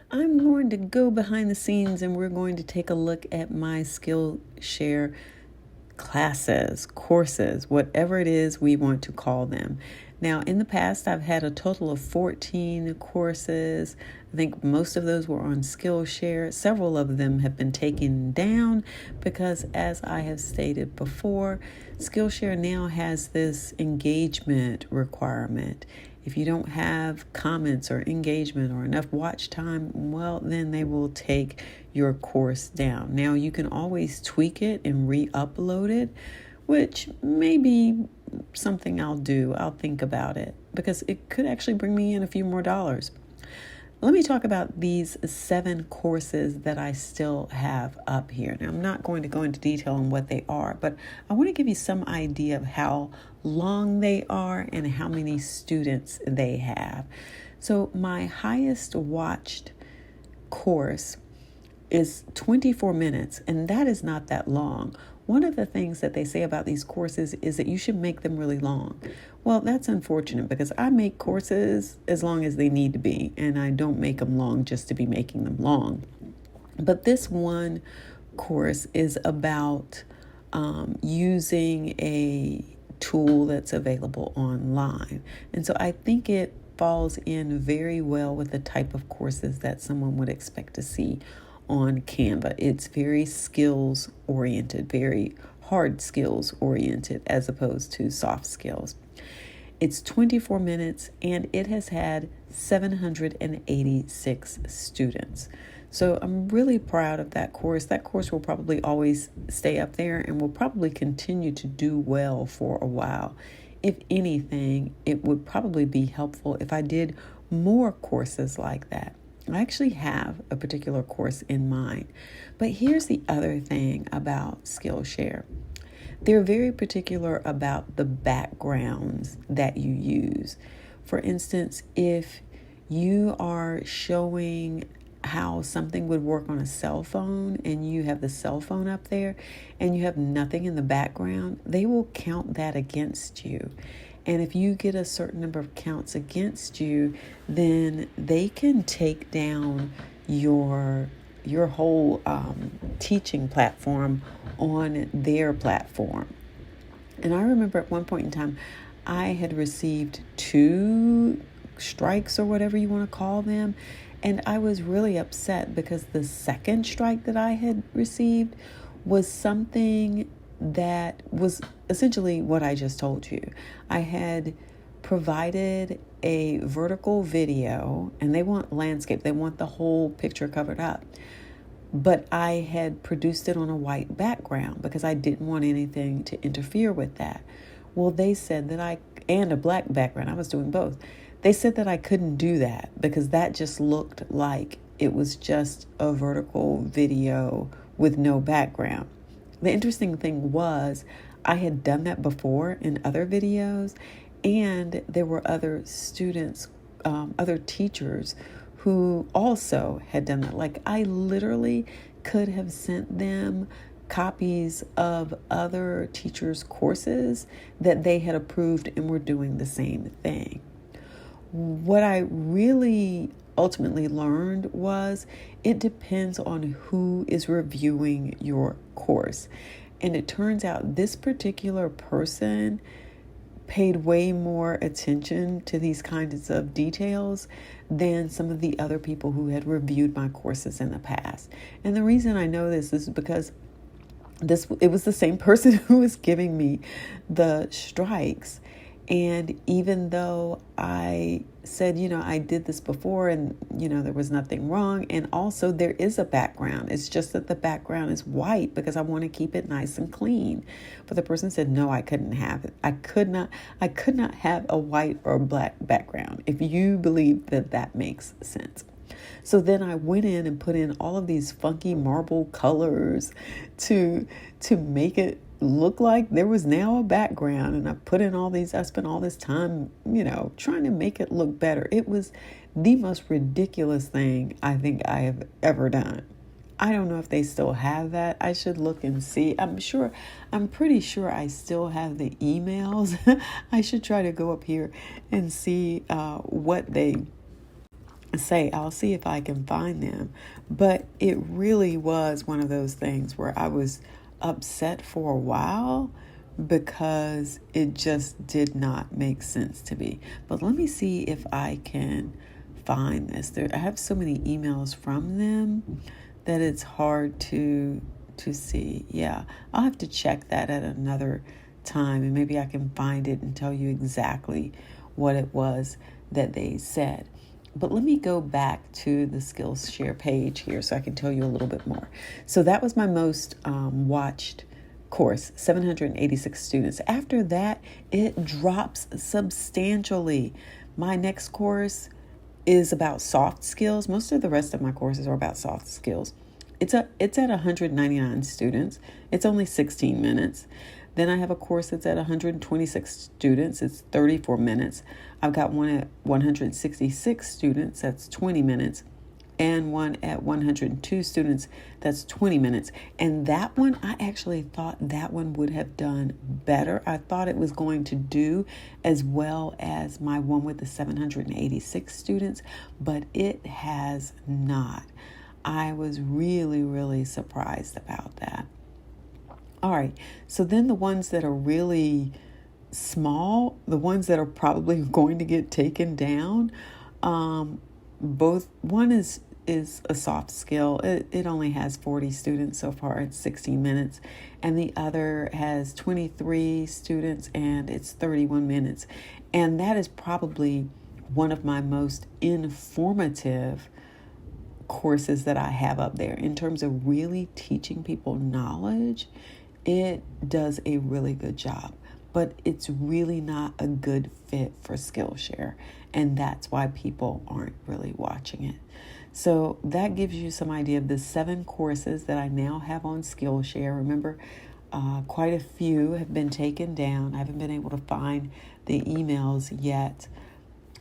I'm going to go behind the scenes and we're going to take a look at my Skillshare classes, courses, whatever it is we want to call them. Now, in the past, I've had a total of 14 courses. I think most of those were on Skillshare. Several of them have been taken down because, as I have stated before, Skillshare now has this engagement requirement. If you don't have comments or engagement or enough watch time, well, then they will take your course down. Now, you can always tweak it and re-upload it, which may be something I'll do. I'll think about it because it could actually bring me in a few more dollars. Let me talk about these 7 courses that I still have up here. Now, I'm not going to go into detail on what they are, but I want to give you some idea of how long they are and how many students they have. So my highest watched course is 24 minutes, and that is not that long. One of the things that they say about these courses is that you should make them really long. Well, that's unfortunate because I make courses as long as they need to be, and I don't make them long just to be making them long. But this one course is about using a tool that's available online. And so I think it falls in very well with the type of courses that someone would expect to see on Canva. It's very skills oriented, very hard skills oriented as opposed to soft skills. It's 24 minutes and it has had 786 students. So I'm really proud of that course. That course will probably always stay up there and will probably continue to do well for a while. If anything, it would probably be helpful if I did more courses like that. I actually have a particular course in mind. But here's the other thing about Skillshare. They're very particular about the backgrounds that you use. For instance, if you are showing how something would work on a cell phone and you have the cell phone up there and you have nothing in the background, they will count that against you. And if you get a certain number of counts against you, then they can take down your whole teaching platform on their platform. And I remember at one point in time, I had received 2 strikes or whatever you want to call them. And I was really upset because the second strike that I had received was something that was essentially what I just told you. I had provided a vertical video and they want landscape. They want the whole picture covered up. But I had produced it on a white background because I didn't want anything to interfere with that. Well, they said that and a black background. I was doing both. They said that I couldn't do that because that just looked like it was just a vertical video with no background. The interesting thing was I had done that before in other videos, and there were other students, other teachers who also had done that. Like I literally could have sent them copies of other teachers' courses that they had approved and were doing the same thing. What I really ultimately learned was it depends on who is reviewing your course. And it turns out this particular person paid way more attention to these kinds of details than some of the other people who had reviewed my courses in the past. And the reason I know this is because it was the same person who was giving me the strikes. And even though I said, I did this before and, there was nothing wrong. And also there is a background. It's just that the background is white because I want to keep it nice and clean. But the person said, no, I couldn't have it. I could not have a white or black background. If you believe that makes sense. So then I went in and put in all of these funky marble colors to make it look like there was now a background, and I spent all this time, trying to make it look better. It was the most ridiculous thing I think I have ever done. I don't know if they still have that. I should look and see. I'm pretty sure I still have the emails. I should try to go up here and see what they say. I'll see if I can find them. But it really was one of those things where I was upset for a while because it just did not make sense to me. But let me see if I can find this. I have so many emails from them that it's hard to see. Yeah, I'll have to check that at another time, and maybe I can find it and tell you exactly what it was that they said. But let me go back to the Skillshare page here so I can tell you a little bit more. So that was my most watched course, 786 students. After that, it drops substantially. My next course is about soft skills. Most of the rest of my courses are about soft skills. It's at 199 students. It's only 16 minutes. Then I have a course that's at 126 students. It's 34 minutes. I've got one at 166 students. That's 20 minutes. And one at 102 students. That's 20 minutes. And that one, I actually thought that one would have done better. I thought it was going to do as well as my one with the 786 students, but it has not. I was really, really surprised about that. All right, so then the ones that are really small, the ones that are probably going to get taken down, one is a soft skill. It only has 40 students so far. It's 16 minutes. And the other has 23 students and it's 31 minutes. And that is probably one of my most informative courses that I have up there in terms of really teaching people knowledge. It does a really good job, but it's really not a good fit for Skillshare, and that's why people aren't really watching it. So that gives you some idea of the 7 courses that I now have on Skillshare. Remember, quite a few have been taken down. I haven't been able to find the emails yet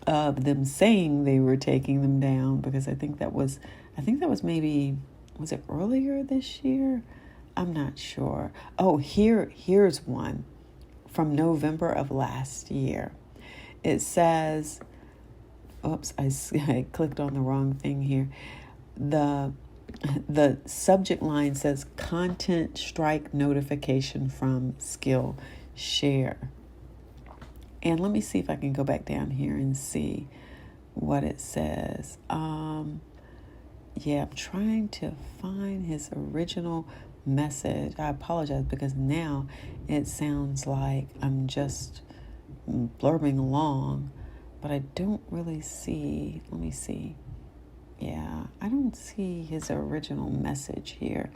of them saying they were taking them down, because I think that was maybe, was it earlier this year? I'm not sure. Oh, here's one from November of last year. It says, oops, I clicked on the wrong thing here. The subject line says content strike notification from Skillshare. And let me see if I can go back down here and see what it says. I'm trying to find his original message. I apologize because now it sounds like I'm just blurbing along, but I don't really see. Let me see. Yeah, I don't see his original message here,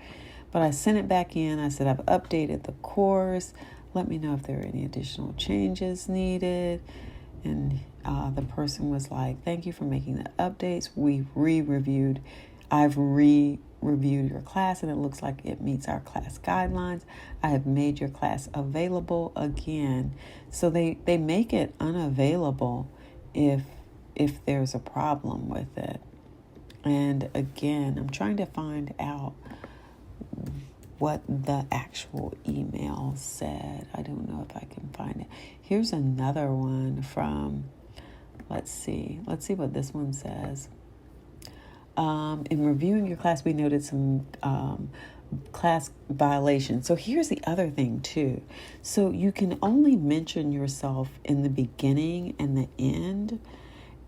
but I sent it back in. I said, I've updated the course. Let me know if there are any additional changes needed. And the person was like, thank you for making the updates. I've re-reviewed your class and it looks like it meets our class guidelines. I have made your class available again. So they make it unavailable if there's a problem with it. And again, I'm trying to find out what the actual email said. I don't know if I can find it. Here's another one from, let's see what this one says. In reviewing your class, we noted some class violations. So here's the other thing too. So you can only mention yourself in the beginning and the end.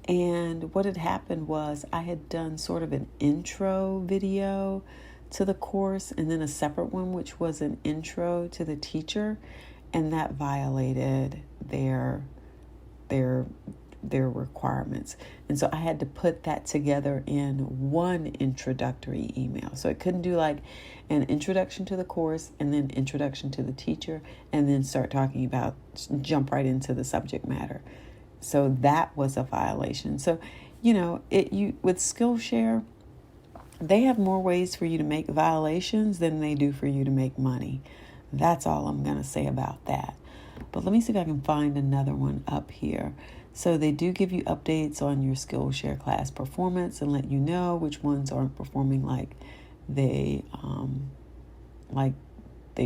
And what had happened was I had done sort of an intro video to the course and then a separate one, which was an intro to the teacher, and that violated their requirements. And so I had to put that together in one introductory email. So I couldn't do like an introduction to the course and then introduction to the teacher and then jump right into the subject matter. So that was a violation. So, with Skillshare, they have more ways for you to make violations than they do for you to make money. That's all I'm going to say about that. But let me see if I can find another one up here. So they do give you updates on your Skillshare class performance and let you know which ones aren't performing like they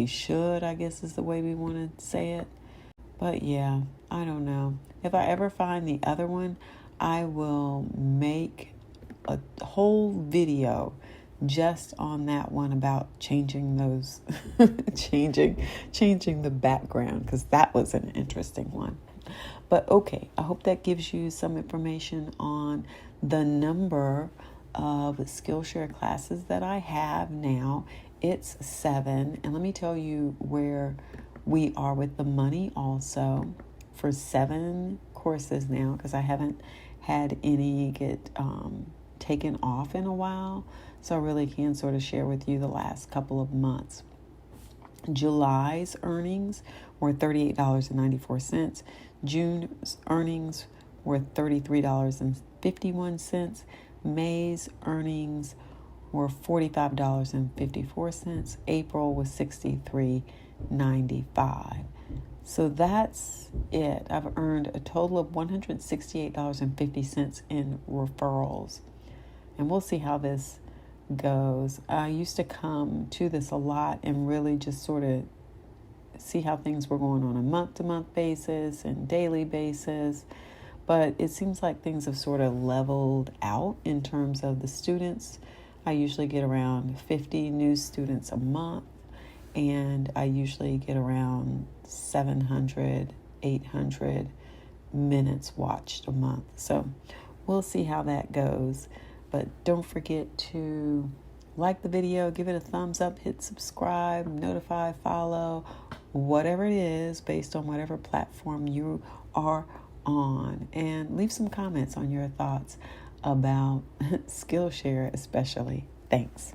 should, I guess is the way we want to say it. But yeah, I don't know. If I ever find the other one, I will make a whole video just on that one about changing those, changing the background, because that was an interesting one. But okay, I hope that gives you some information on the number of Skillshare classes that I have now. It's 7. And let me tell you where we are with the money also for 7 courses now, because I haven't had any get taken off in a while. So I really can sort of share with you the last couple of months. July's earnings were $38.94. June's earnings were $33.51. May's earnings were $45.54. April was $63.95. So that's it. I've earned a total of $168.50 in referrals. And we'll see how this goes. I used to come to this a lot and really just sort of see how things were going on a month-to-month basis and daily basis. But it seems like things have sort of leveled out in terms of the students. I usually get around 50 new students a month, and I usually get around 700, 800 minutes watched a month. So we'll see how that goes. But don't forget to like the video, give it a thumbs up, hit subscribe, notify, follow, whatever it is, based on whatever platform you are on. And leave some comments on your thoughts about Skillshare especially. Thanks.